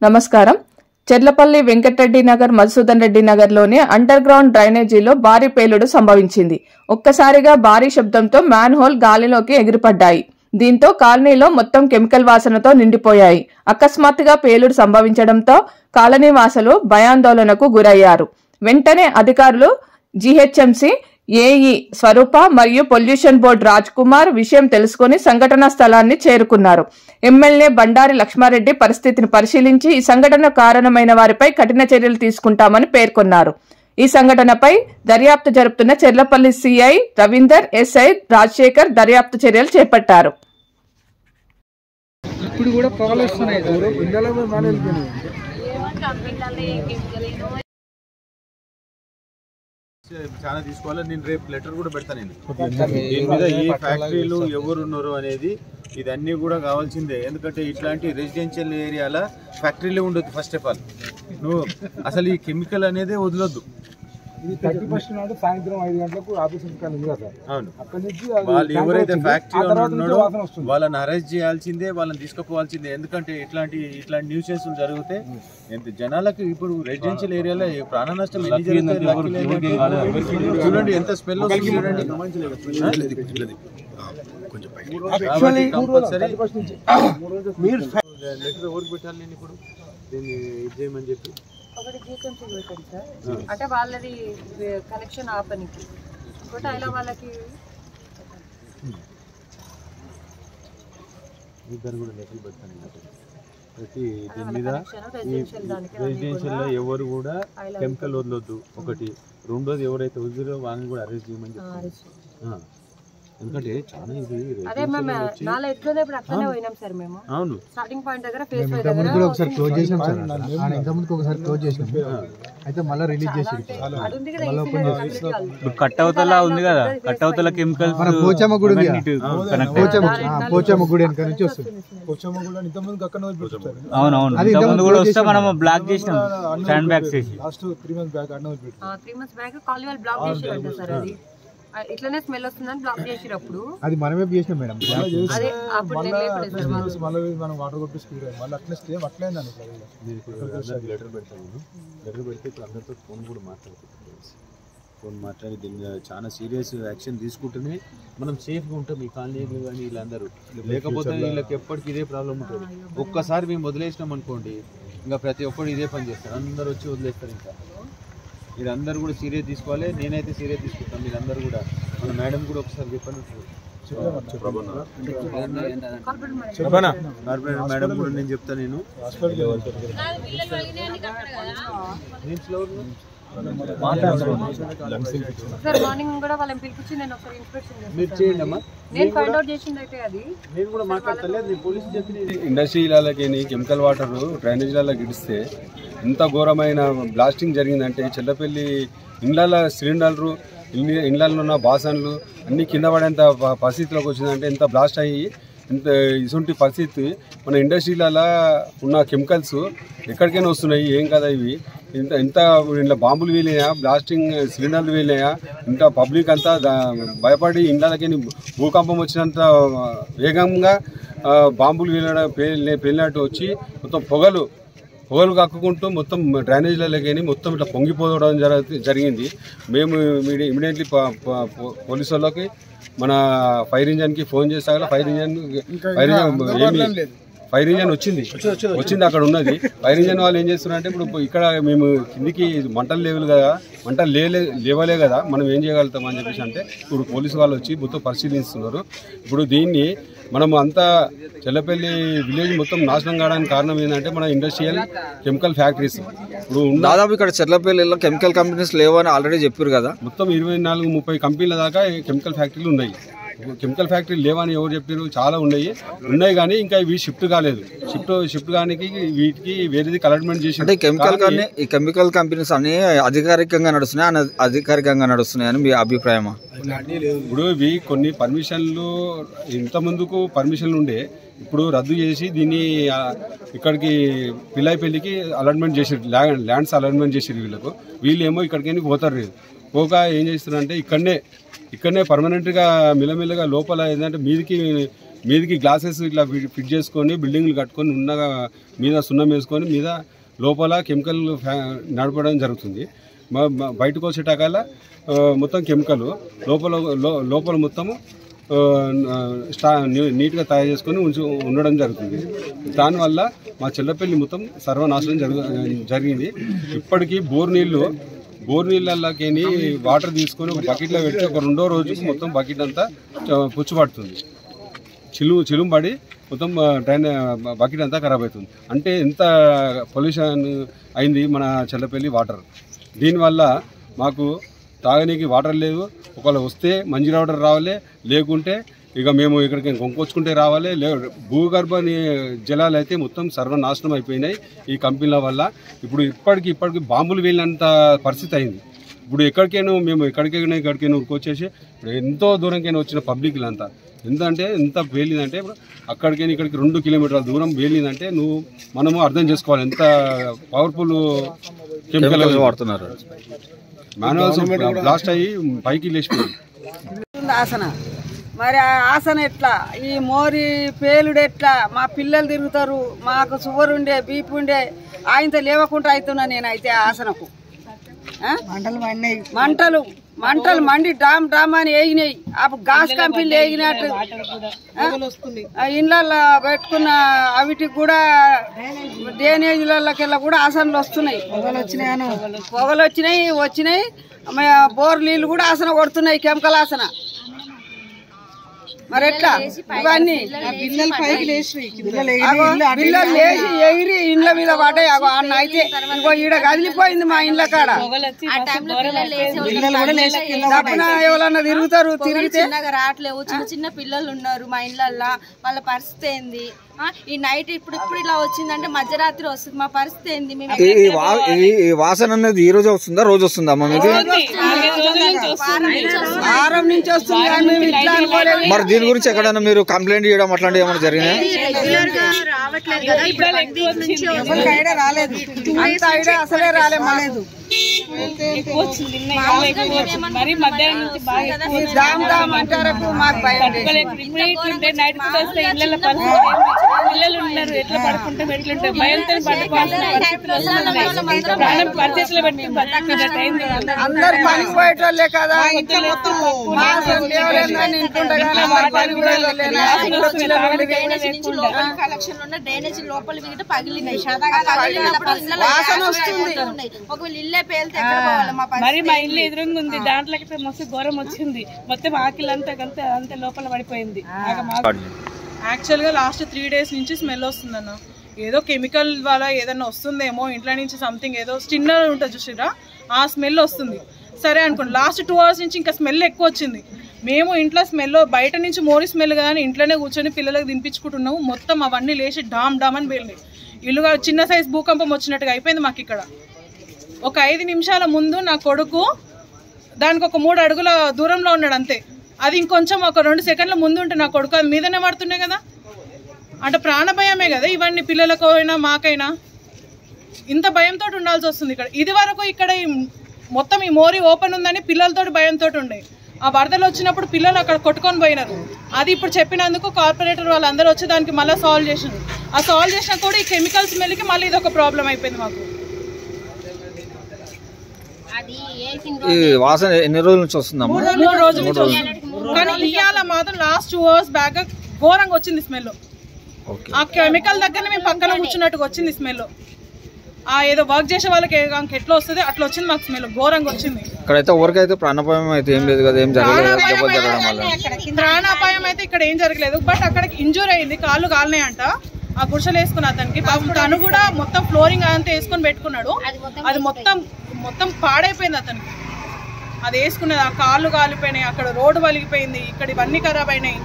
నమస్కారం. చెర్లపల్లి వెంకటరెడ్డి నగర్, మధుసూదన్ రెడ్డి నగర్లోని under ground డ్రైనేజీలో భారీ పేలుడు సంభవించింది. ఒక్కసారిగా భారీ శబ్దంతో మ్యాన్ హోల్ గాలిలోకి ఎగిరిపడ్డాయి. దీంతో కాలనీలో మొత్తం కెమికల్ వాసనతో నిండిపోయాయి. అకస్మాత్తుగా పేలుడు సంభవించడంతో కాలనీ వాసులు భయాందోళనకు గురయ్యారు. వెంటనే అధికారులు జీహెచ్ఎంసీ ఏఈ స్వరూప మరియు పొల్యూషన్ బోర్డు రాజ్ కుమార్ విషయం తెలుసుకుని సంఘటనా స్థలాన్ని చేరుకున్నారు. ఎమ్మెల్యే బండారి లక్ష్మారెడ్డి పరిస్థితిని పరిశీలించి ఈ సంఘటన కారణమైన వారిపై కఠిన చర్యలు తీసుకుంటామని పేర్కొన్నారు. ఈ సంఘటనపై దర్యాప్తు జరుపుతున్న చెర్లపల్లి సిఐ రవీందర్, ఎస్ఐ రాజశేఖర్ దర్యాప్తు చర్యలు చేపట్టారు. చాలా తీసుకోవాలి. నేను రేపు లెటర్ కూడా పెడతాను. దీని మీద ఈ ఫ్యాక్టరీలు ఎవరు ఉన్నారు అనేది ఇదన్నీ కూడా కావాల్సిందే. ఎందుకంటే ఇట్లాంటి రెసిడెన్షియల్ ఏరియాలో ఫ్యాక్టరీలే ఉండొద్దు. ఫస్ట్ ఆఫ్ ఆల్ నువ్వు అసలు ఈ కెమికల్ అనేది వదలొద్దు. సాయంత్రం 5 గంటలకు ఆఫీస్ ఉంది కదా. అవును, వాళ్ళు ఎవరైతే ఫ్యాక్టరీ ఉన్నాడో వాళ్ళని అరెస్ట్ చేయాల్సిందే, వాళ్ళని తీసుకుపోవాల్సిందే. ఎందుకంటే ఇట్లాంటి న్యూసెన్స్ జరిగితే జనాలకు ఇప్పుడు రెసిడెన్షియల్ ఏరియాలో ప్రాణ నష్టం ఎన్ని జరుగుతాయి చూడండి. ఎంత స్మెల్ వస్తుంది చూడండి. లెటర్ ఎవరికి పెట్టాలి నేను ఇప్పుడు దీన్ని ఇది చేయమని చెప్పి? ఒకటి జీహెచ్ఎంసీ పెట్టండి సార్, అంటే వాళ్ళది కనెక్షన్ ఆపనికి. ఇంకోటి అలా వాళ్ళకి ఇద్దరు కూడా లెక్కలు పెడతాను. ప్రతి దీని మీద రెసిడెన్షియల్లో ఎవరు కూడా కెమికల్ వదలొద్దు. ఒకటి. రెండోది ఎవరైతే వదిలేరో వాళ్ళని కూడా అరెస్ట్ చేయమని చెప్తాను. ఎందుకంటే చాలా ఇది అవును స్టార్టింగ్ పాయింట్ దగ్గర ఫేస్ దగ్గర ఒకసారి క్లోజ్ చేసాం సార్. ఒకసారి క్లోజ్ చేసాం, అయితే మళ్ళీ రిలీజ్ చేసి కట్టవతల ఉంది కదా, కట్టవతల కెమికల్స్ పోచమ్మ గుడి పోచమ్మ గుడి వెనక నుంచి వస్తుంది. పోచమ్మ గుడి ఇంతకుముందు అక్కడ అవునవును ఇంతకుముందు కూడా వస్తే మనం బ్లాక్ చేసినాం శాండ్ బ్యాగ్స్ చేసి. లాస్ట్ 3 మంత్స్ బ్యాక్ అన్న 3 మంత్స్ బ్యాక్ కాలనీ వాళ్ళు బ్లాక్ చేసారంట సార్. అది ఇట్లనే స్మెల్ వస్తుందని బ్లాక్ చేసినప్పుడు అది మనమే చేసినాం మేడం. మనం వాటర్ కొట్టి స్పీడ్ మళ్ళీ అట్లే సేమ్ అట్లే లెటర్ పెడతాను. లెటర్ పెడితే ఇప్పుడు అందరితో ఫోన్ కూడా ఫోన్ మాట్లాడి దీన్ని చాలా సీరియస్ యాక్షన్ తీసుకుంటేనే మనం సేఫ్గా ఉంటాం. ఈ కాలనీలు కానీ వీళ్ళందరూ, లేకపోతే వీళ్ళకి ఎప్పటికీ ఇదే ప్రాబ్లం ఉంటుంది. ఒక్కసారి మేము వదిలేసినాం అనుకోండి, ఇంకా ప్రతి ఒక్కరు ఇదే పని చేస్తారు. అందరూ వచ్చి వదిలేస్తారు. ఇంకా మీరందరూ కూడా సీరియస్ తీసుకోవాలి. నేనైతే సీరియస్ తీసుకుంటాను. మీరందరూ కూడా, మన మేడం కూడా ఒకసారి చెప్పండి. కార్పొరేటర్ మేడం కూడా నేను చెప్తాను. నేను మార్నింగ్ కూడా వాళ్ళని పిలిపించి నేను ఒకసారి ఇన్స్పెక్షన్ మీరు చేయండి అమ్మా. నేను ఫైండ్ అవుట్ చేసింది అయితే అది నేను కూడా మాట్లాడతలేదు. పోలీసు చెప్పి ఇండస్ట్రీలకి కెమికల్ వాటర్ డ్రైనేజీలలో గిడిస్తే ఎంత ఘోరమైన బ్లాస్టింగ్ జరిగిందంటే చెర్లపల్లి ఇండ్ల సిలిండర్లు, ఇండ్లలో ఉన్న బాసన్లు అన్నీ కింద పడేంత పరిస్థితిలోకి వచ్చిందంటే ఎంత బ్లాస్ట్ అయ్యి ఇంత ఇటువంటి పరిస్థితి. మన ఇండస్ట్రీలలో ఉన్న కెమికల్స్ ఎక్కడికైనా వస్తున్నాయి. ఏం కదా ఇవి ఇంత ఇంట్లో బాంబులు వీలినాయా, బ్లాస్టింగ్ సిలిండర్లు వీలినాయా, ఇంత పబ్లిక్ అంతా భయపడి ఇండ్లకి భూకంపం వచ్చినంత వేగంగా బాంబులు పేలినట్టు వచ్చి మొత్తం పొగలు కక్కుకుంటూ మొత్తం డ్రైనేజీలకి మొత్తం ఇట్లా పొంగిపోవడం జరిగింది. మేము ఇమీడియట్లీ పోలీసు వాళ్ళకి, మన ఫైర్ ఇంజన్కి ఫోన్ చేస్తాక ఫైర్ ఇంజన్ వచ్చింది అక్కడ ఉన్నది. ఫైర్ ఇంజన్ వాళ్ళు ఏం చేస్తున్నారంటే ఇప్పుడు ఇక్కడ మేము కిందికి మంటలు లేవు కదా, మంటలు లేవలే కదా, మనం ఏం చేయగలుగుతాం అని చెప్పేసి అంటే ఇప్పుడు పోలీసు వాళ్ళు వచ్చి మొత్తం పరిశీలిస్తున్నారు. ఇప్పుడు దీన్ని మనం అంతా చెర్లపల్లి విలేజ్ మొత్తం నాశనం కావడానికి కారణం ఏంటంటే మన ఇండస్ట్రియల్ కెమికల్ ఫ్యాక్టరీస్. ఇప్పుడు దాదాపు ఇక్కడ చెర్లపల్లిలో కెమికల్ కంపెనీస్ లేవని ఆల్రెడీ చెప్పారు కదా. మొత్తం 24-30 కంపెనీల దాకా కెమికల్ ఫ్యాక్టరీలు ఉన్నాయి. కెమికల్ ఫ్యాక్టరీలు లేవని ఎవరు చెప్పారు? చాలా ఉన్నాయి కానీ ఇంకా ఇవి షిఫ్ట్ కాలేదు. షిఫ్ట్ కానీ వీటికి వేరేది అలాట్మెంట్ చేసి అంటే కెమికల్ కంపెనీస్ అన్ని అధికారికంగా నడుస్తున్నాయని మీ అభిప్రాయమా? ఇప్పుడు ఇవి కొన్ని పర్మిషన్లు ఇంత ముందుకు పర్మిషన్లు ఉండే, ఇప్పుడు రద్దు చేసి దీన్ని ఇక్కడికి పిల్లాయిపల్లికి అలాట్మెంట్ చేసారు, ల్యాండ్స్ అలాట్మెంట్ చేసారు. వీళ్ళేమో ఇక్కడికి పోతారు. పోక ఏం చేస్తున్నారంటే ఇక్కడనే పర్మనెంట్గా మిల్లమిల్లగా లోపల ఏంటంటే మీదికి మీదకి గ్లాసెస్ ఇట్లా ఫిట్ చేసుకొని బిల్డింగ్లు కట్టుకొని ఉన్నగా మీద సున్నం వేసుకొని మీద లోపల కెమికల్ నడపడం జరుగుతుంది. బయటకు వచ్చేటకాల మొత్తం కెమికల్ లోపల మొత్తము నీట్గా తయారు చేసుకొని ఉండడం జరుగుతుంది. దానివల్ల మా చెల్లపల్లి మొత్తం సర్వనాశనం జరిగింది. ఇప్పటికీ బోర్ నీళ్ళకి వాటర్ తీసుకొని ఒక బకెట్లో పెట్టి ఒక 2వ రోజుకి మొత్తం బకెట్ అంతా పుచ్చుపడుతుంది. చిలుము పడి మొత్తం బకెట్ అంతా ఖరాబ్ అవుతుంది. అంటే ఎంత పొల్యూషన్ అయింది మన చెల్లపల్లి వాటర్. దీనివల్ల మాకు తాగనీకి వాటర్ లేదు. ఒకవేళ వస్తే మంజీ వాటర్ రావాలి, లేకుంటే ఇక మేము ఇక్కడికి కొనుక్కొచ్చుకుంటే రావాలి. భూగర్భ జలాలు అయితే మొత్తం సర్వనాశనం అయిపోయినాయి ఈ కంపెనీల వల్ల. ఇప్పుడు ఇప్పటికి బాంబులు వెళ్ళినంత పరిస్థితి అయింది. ఇప్పుడు ఎక్కడికైనా ఉరికొచ్చేసి ఇప్పుడు ఎంతో దూరంకైనా వచ్చిన పబ్లిక్లంతా ఎంత పేలిందంటే ఇప్పుడు అక్కడికైనా ఇక్కడికి 2 కిలోమీటర్ల దూరం పేలిందంటే మనము అర్థం చేసుకోవాలి ఎంత పవర్ఫుల్ కెమికల్ వాడుతున్నారు. మాన్యువల్స్ బ్లాస్ట్ అయ్యి పైకి లేచిపోయింది ఆసన. మరి ఆ ఆసన ఎట్లా, ఈ మోరి పేలుడు ఎట్లా, మా పిల్లలు తిరుగుతారు, మాకు షుగర్ ఉండే బీపీ ఉండే ఆయనతో లేవకుండా అవుతున్నా నేనైతే ఆసనకు. మంటలు మండి డామ్ అని వేగినాయి. అప్పుడు గ్యాస్ కంపెనీలు వేగినట్టు ఇండ్లల్లో పెట్టుకున్న అవిటికి కూడా డ్రైనేజీలకెళ్ళ కూడా ఆసనలు వస్తున్నాయి. పొగలు వచ్చినాయి. బోర్ నీళ్ళు కూడా ఆసన కొడుతున్నాయి, కెమికల్ ఆసన. మరి ఎట్లా ఇవన్నీ పిల్లలు లేచి ఎగిరి ఇండ్ల మీద పడ్డాయి. అన్న అయితే ఇగో ఈడ కదిలిపోయింది మా ఇండ్ల కాడ. ఎవరన్నా తిరుగుతారు, తిరిగితే రావట్లేవు. చిన్న పిల్లలు ఉన్నారు మా ఇండ్లల్లో, వాళ్ళ పరిస్థితి ఏంది? ఈ నైట్ ఇప్పుడు ఇలా వచ్చిందంటే మధ్యరాత్రి వస్తుంది, మా పరిస్థితి ఏంది? ఈ వాసన అనేది ఈ రోజు వస్తుందా, రోజు వస్తుందా? వారం నుంచి వస్తుంది. మరి దీని గురించి ఎక్కడైనా మీరు కంప్లైంట్ చేయడం అట్లాంటివి ఏమైనా జరిగినాయి? అసలే రాలేదు. పిల్లలు ఉన్నారు, ఎట్లా పడుకుంటాం, ఎట్లుంటాం భయంతో అందరు పనికి పోయేటోళ్ళే కదా. డ్రైనేజీ లోపల పగిలినాయి. ఒకవేళ ఇల్లే పేలితే మరి మా ఇల్లు ఎదురుగా ఉంది, దాంట్లోకి మస్తు ఘోరం వచ్చింది. మొత్తం ఆకిలంతా అంత లోపల పడిపోయింది. యాక్చువల్గా లాస్ట్ 3 days నుంచి స్మెల్ వస్తుందన్న. ఏదో కెమికల్ వల్ల ఏదన్నా వస్తుందేమో ఇంట్లో నుంచి, సంథింగ్ ఏదో స్టిన్నర్ ఉంటుంది చూసిరా, ఆ స్మెల్ వస్తుంది. సరే అనుకోండి, లాస్ట్ 2 hours నుంచి ఇంకా స్మెల్ ఎక్కువ వచ్చింది. మేము ఇంట్లో స్మెల్ బయట నుంచి మోరి స్మెల్ కానీ ఇంట్లోనే కూర్చొని పిల్లలకు దింపించుకుంటున్నాము. మొత్తం అవన్నీ లేచి డామ్ అని పేలినాయి. ఇల్లుగా చిన్న సైజ్ భూకంపం వచ్చినట్టుగా అయిపోయింది మాకు ఇక్కడ. ఒక 5 నిమిషాల ముందు నా కొడుకు దానికి ఒక 3 అడుగుల దూరంలో ఉన్నాడు అంతే. అది ఇంకొంచెం ఒక 2 సెకండ్ల ముందు ఉంటే నా కొడుకు అది మీదనే పడుతున్నాయి కదా. అంటే ప్రాణభయమే కదా ఇవన్నీ, పిల్లలకు అయినా మాకైనా ఇంత భయంతో ఉండాల్సి వస్తుంది ఇక్కడ. ఇది వరకు ఇక్కడ మొత్తం ఈ మోరీ ఓపెన్ ఉందని పిల్లలతో భయంతో ఉండే. ఆ వరదలు వచ్చినప్పుడు పిల్లలు అక్కడ కొట్టుకొని పోయినారు. అది ఇప్పుడు చెప్పినందుకు కార్పొరేటర్ వాళ్ళందరూ వచ్చి దానికి మళ్ళీ సాల్వ్ చేసినారు. ఆ సాల్వ్ చేసినా కూడా ఈ కెమికల్ స్మెల్కి మళ్ళీ ఇది ఒక ప్రాబ్లం అయిపోయింది మాకు. ఈ వాసన ఎన్ని రోజుల నుంచి వస్తుందమ్మా? 3 రోజుల నుంచి వస్తుంది. కానీ ఇవాళ మాత్రం లాస్ట్ 2 hours బ్యాక్ ఘోరంగా వచ్చింది స్మెల్. ఆ కెమికల్ దగ్గర మేము పక్కన కూర్చున్నట్టుగా వచ్చింది స్మెల్. ఆ ఏదో వర్క్ చేసే వాళ్ళకి ఎట్లా వస్తుంది అట్లా వచ్చింది మాకు స్మెల్, ఘోరంగా వచ్చింది. ఇక్కడైతే ఊరికైతే ప్రాణాపాయం అయితే ఏం లేదు కదా, ఏం జరగలేదు. ప్రాణాపాయం అయితే ఇక్కడ ఏం జరగలేదు. బట్ అక్కడికి ఇంజూరీ అయింది, కాళ్ళు కాలినాయంట. ఆ గుడిసెలు వేసుకున్న అతనికి తను కూడా మొత్తం ఫ్లోరింగ్ అంతా వేసుకొని పెట్టుకున్నాడు. అది మొత్తం పాడైపోయింది అతనికి. అది వేసుకున్నది, ఆ కాళ్ళు కాలిపోయినాయి, అక్కడ రోడ్డు వలిగిపోయింది, ఇక్కడ ఇవన్నీ ఖరాబ్ అయినాయి.